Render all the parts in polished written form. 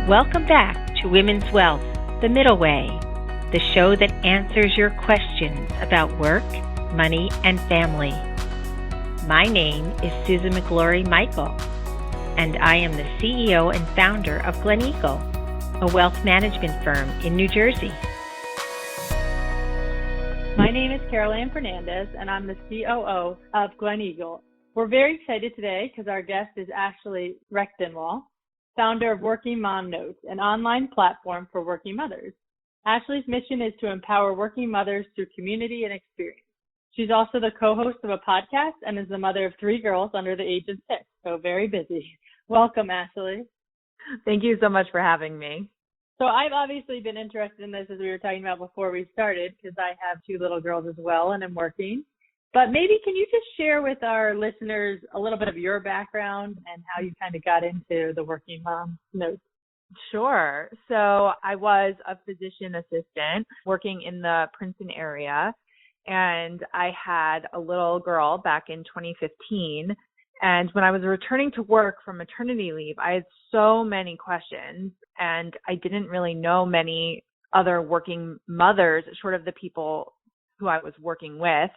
Welcome back to Women's Wealth, The Middle Way, the show that answers your questions about work, money, and family. My name is Susan McGlory Michael, and I am the CEO and founder of Glen Eagle, a wealth management firm in New Jersey. My name is Caroline Fernandez, and I'm the COO of Glen Eagle. We're very excited today because our guest is Ashley Reckdenwald, founder of Working Mom Notes, an online platform for working mothers. Ashley's mission is to empower working mothers through community and experience. She's also the co-host of a podcast and is the mother of 3 girls under the age of 6, so very busy. Welcome, Ashley. Thank you so much for having me. So I've obviously been interested in this, as we were talking about before we started, because I have 2 little girls as well and I'm working. But maybe can you just share with our listeners a little bit of your background and how you kind of got into the Working Mom Notes? Sure. So I was a physician assistant working in the Princeton area, and I had a little girl back in 2015. And when I was returning to work from maternity leave, I had so many questions, and I didn't really know many other working mothers, short of the people who I was working with,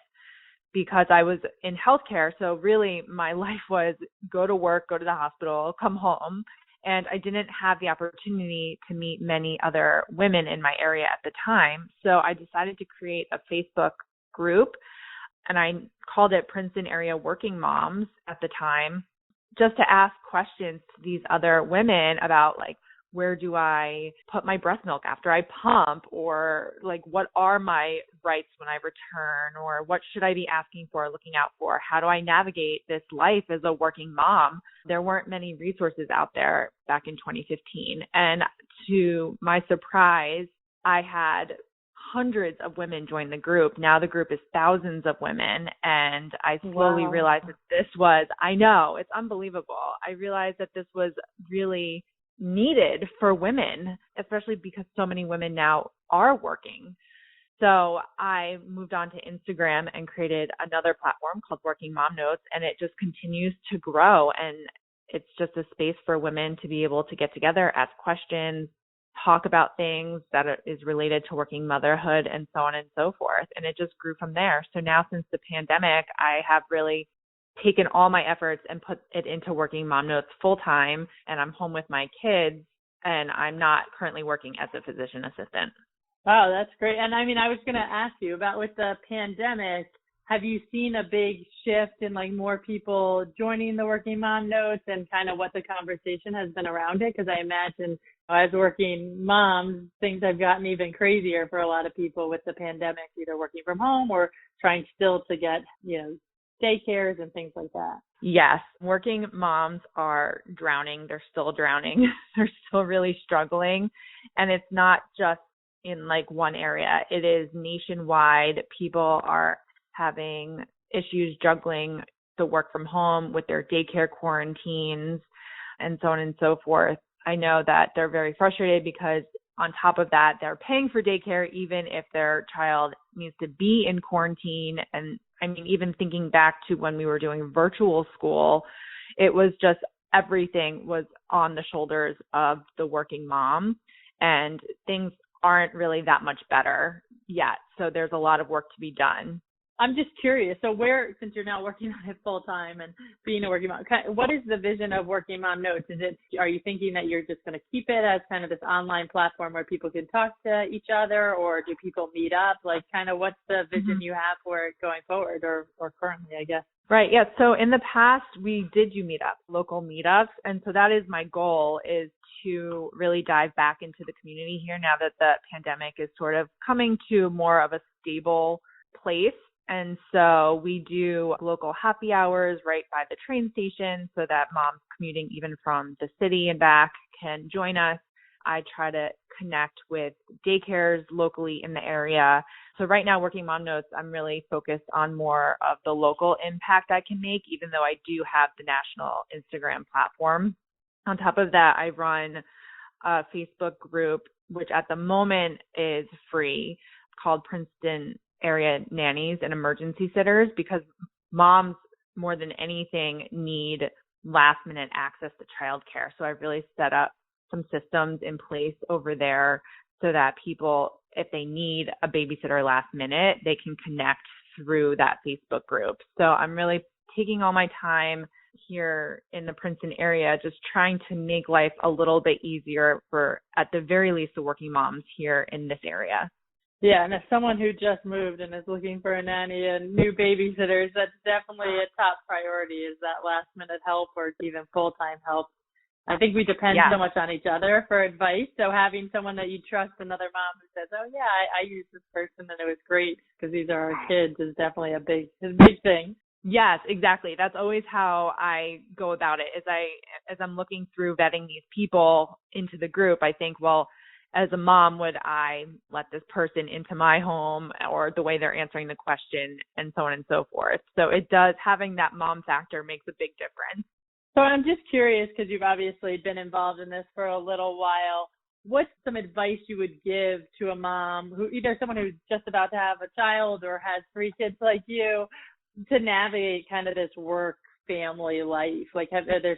because I was in healthcare. So really my life was go to work, go to the hospital, come home. And I didn't have the opportunity to meet many other women in my area at the time. So I decided to create a Facebook group, and I called it Princeton Area Working Moms at the time, just to ask questions to these other women about, like, where do I put my breast milk after I pump, or like, what are my rights when I return, or what should I be asking for, looking out for? How do I navigate this life as a working mom? There weren't many resources out there back in 2015. And to my surprise, I had hundreds of women join the group. Now the group is thousands of women. And I slowly realized that this was, I know, it's unbelievable. I realized that this was really needed for women, especially because so many women now are working. So I moved on to Instagram and created another platform called Working Mom Notes, and it just continues to grow. And it's just a space for women to be able to get together, ask questions, talk about things that is related to working motherhood, and so on and so forth. And it just grew from there. So now, since the pandemic, I have really taken all my efforts and put it into Working Mom Notes full time, and I'm home with my kids, and I'm not currently working as a physician assistant. Wow, that's great. And I mean, I was going to ask you about, with the pandemic, have you seen a big shift in like more people joining the Working Mom Notes, and kind of what the conversation has been around it? Because I imagine as working moms, things have gotten even crazier for a lot of people with the pandemic, either working from home or trying still to get, daycares and things like that. Yes. Working moms are drowning. They're still drowning. They're still really struggling. And it's not just in like one area. It is nationwide. People are having issues juggling the work from home with their daycare quarantines and so on and so forth. I know that they're very frustrated because on top of that, they're paying for daycare even if their child needs to be in quarantine. And I mean, even thinking back to when we were doing virtual school, it was just everything was on the shoulders of the working mom, and things aren't really that much better yet. So there's a lot of work to be done. I'm just curious. So since you're now working on it full time and being a working mom, what is the vision of Working Mom Notes? Are you thinking that you're just going to keep it as kind of this online platform where people can talk to each other, or do people meet up? Like, kind of what's the vision you have for it going forward, or currently, I guess? Right. Yeah. So in the past, we did do meetups, local meetups. And so that is my goal, is to really dive back into the community here now that the pandemic is sort of coming to more of a stable place. And so we do local happy hours right by the train station so that moms commuting even from the city and back can join us. I try to connect with daycares locally in the area. So right now, Working Mom Notes, I'm really focused on more of the local impact I can make, even though I do have the national Instagram platform. On top of that, I run a Facebook group, which at the moment is free, called Princeton Area Nannies and Emergency Sitters, because moms more than anything need last minute access to childcare. So I really set up some systems in place over there so that people, if they need a babysitter last minute, they can connect through that Facebook group. So I'm really taking all my time here in the Princeton area, just trying to make life a little bit easier for, at the very least, the working moms here in this area. Yeah, and as someone who just moved and is looking for a nanny and new babysitters, that's definitely a top priority, is that last minute help or even full-time help. I think we depend so much on each other for advice. So having someone that you trust, another mom who says, oh, yeah, I used this person and it was great because these are our kids, is definitely a big thing. Yes, exactly. That's always how I go about it. As I'm looking through vetting these people into the group, I think, well, as a mom, would I let this person into my home, or the way they're answering the question, and so on and so forth. So it does, having that mom factor makes a big difference. So I'm just curious, because you've obviously been involved in this for a little while, what's some advice you would give to a mom who, either someone who's just about to have a child or has 3 kids like you, to navigate kind of this work family life? Like, are there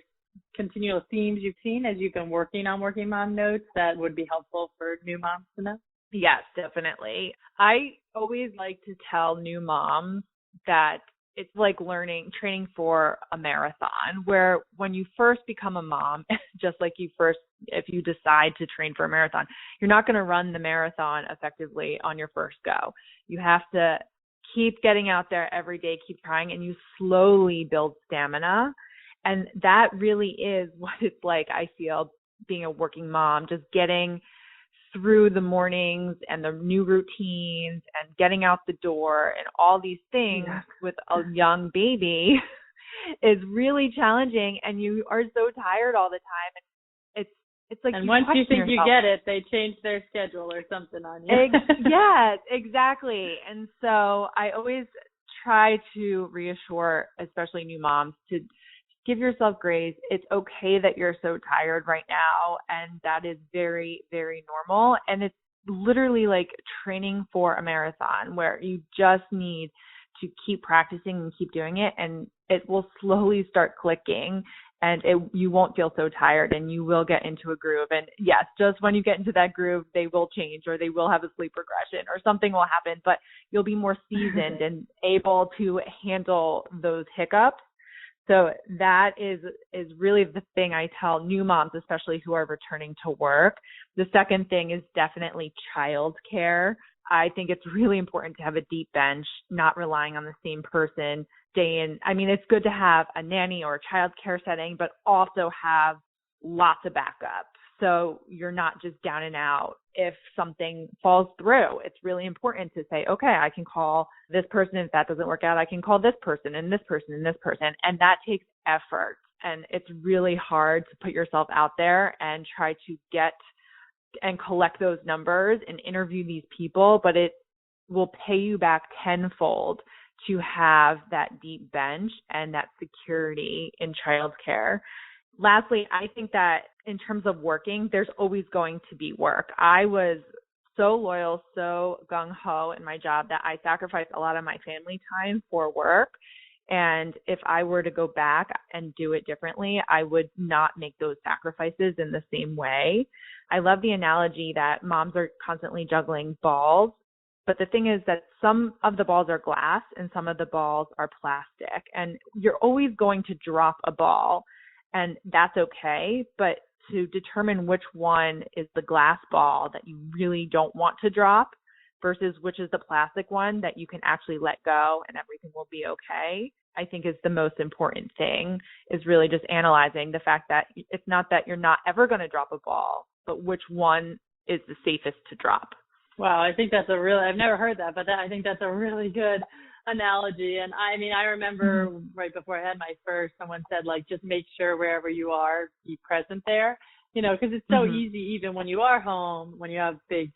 continual themes you've seen as you've been working on Working Mom Notes that would be helpful for new moms to know? Yes, definitely. I always like to tell new moms that it's like training for a marathon, where when you first become a mom, just like if you decide to train for a marathon, you're not going to run the marathon effectively on your first go. You have to keep getting out there every day, keep trying, and you slowly build stamina. And that really is what it's like, I feel, being a working mom, just getting through the mornings and the new routines and getting out the door and all these things with a young baby is really challenging, and you are so tired all the time. And it's like, and once you think you get it, they change their schedule or something on you. Yes, exactly. And so I always try to reassure, especially new moms, to give yourself grace. It's okay that you're so tired right now, and that is very, very normal. And it's literally like training for a marathon, where you just need to keep practicing and keep doing it, and it will slowly start clicking, and you won't feel so tired, and you will get into a groove. And yes, just when you get into that groove, they will change, or they will have a sleep regression, or something will happen, but you'll be more seasoned and able to handle those hiccups. So that is really the thing I tell new moms, especially who are returning to work. The second thing is definitely childcare. I think it's really important to have a deep bench, not relying on the same person day in. I mean, it's good to have a nanny or a childcare setting, but also have lots of backup, so you're not just down and out if something falls through. It's really important to say, okay, I can call this person. If that doesn't work out, I can call this person and this person and this person. And that takes effort. And it's really hard to put yourself out there and try to get and collect those numbers and interview these people, but it will pay you back tenfold to have that deep bench and that security in childcare. Lastly, I think that in terms of working, there's always going to be work. I was so loyal, so gung-ho in my job that I sacrificed a lot of my family time for work. And if I were to go back and do it differently, I would not make those sacrifices in the same way. I love the analogy that moms are constantly juggling balls. But the thing is that some of the balls are glass and some of the balls are plastic. And you're always going to drop a ball. And that's okay, but to determine which one is the glass ball that you really don't want to drop versus which is the plastic one that you can actually let go and everything will be okay, I think is the most important thing, is really just analyzing the fact that it's not that you're not ever going to drop a ball, but which one is the safest to drop. Wow, I think that's I've never heard that, but I think that's a really good analogy. And I mean, I remember right before I had my first, someone said, like, just make sure wherever you are, be present there, because it's so easy, even when you are home, when you have big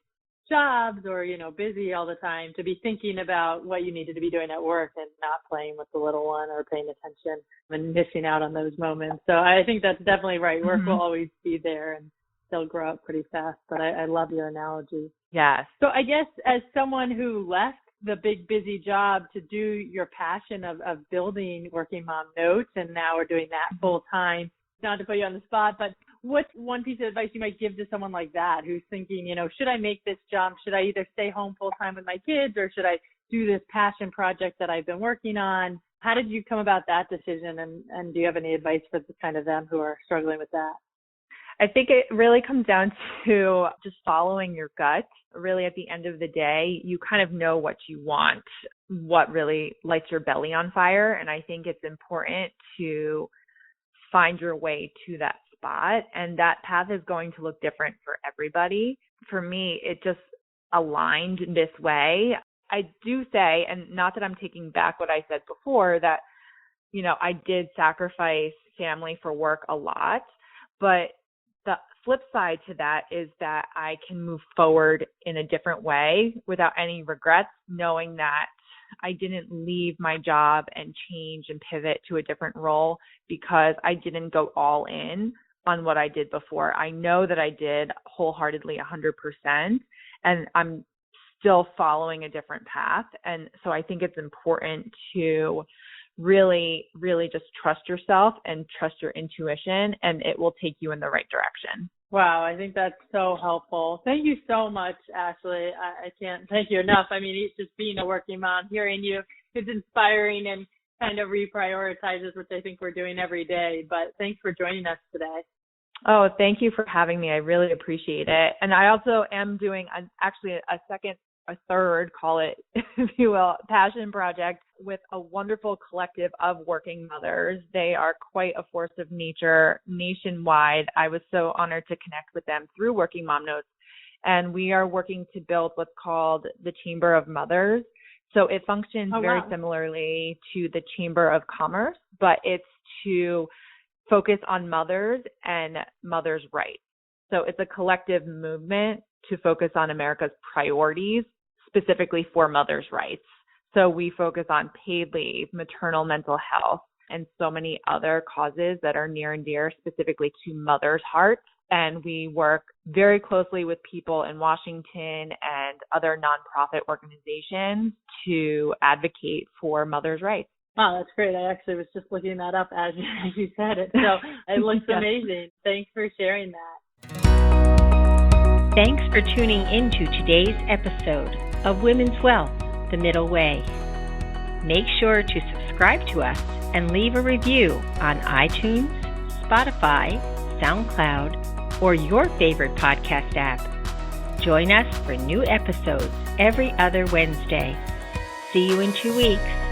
jobs or, busy all the time, to be thinking about what you needed to be doing at work and not playing with the little one or paying attention and missing out on those moments. So I think that's definitely right. Work will always be there, and they'll grow up pretty fast. But I love your analogy. Yes. So I guess as someone who left the big busy job to do your passion of building Working Mom Notes, and now we're doing that full time, not to put you on the spot, but what's one piece of advice you might give to someone like that who's thinking, should I make this jump? Should I either stay home full time with my kids, or should I do this passion project that I've been working on? How did you come about that decision? And do you have any advice for the kind of them who are struggling with that? I think it really comes down to just following your gut. Really, at the end of the day, you kind of know what you want, what really lights your belly on fire. And I think it's important to find your way to that spot. And that path is going to look different for everybody. For me, it just aligned this way. I do say, and not that I'm taking back what I said before, that, I did sacrifice family for work a lot, but the flip side to that is that I can move forward in a different way without any regrets, knowing that I didn't leave my job and change and pivot to a different role because I didn't go all in on what I did before. I know that I did wholeheartedly 100%, and I'm still following a different path. And so I think it's important to really, really just trust yourself and trust your intuition, and it will take you in the right direction. Wow, I think that's so helpful. Thank you so much, Ashley. I can't thank you enough. I mean, it's just being a working mom, hearing you is inspiring and kind of reprioritizes, which I think we're doing every day. But thanks for joining us today. Oh, thank you for having me. I really appreciate it. And I also am doing a third, call it, if you will, passion project with a wonderful collective of working mothers. They are quite a force of nature nationwide. I was so honored to connect with them through Working Mom Notes. And we are working to build what's called the Chamber of Mothers. So it functions very similarly to the Chamber of Commerce, but it's to focus on mothers and mothers' rights. So it's a collective movement to focus on America's priorities, specifically for mothers' rights. So we focus on paid leave, maternal mental health, and so many other causes that are near and dear specifically to mothers' hearts. And we work very closely with people in Washington and other nonprofit organizations to advocate for mothers' rights. Wow, that's great. I actually was just looking that up as you said it. So it looks amazing. Thanks for sharing that. Thanks for tuning into today's episode of Women's Wealth, The Middle Way. Make sure to subscribe to us and leave a review on iTunes, Spotify, SoundCloud, or your favorite podcast app. Join us for new episodes every other Wednesday. See you in 2 weeks.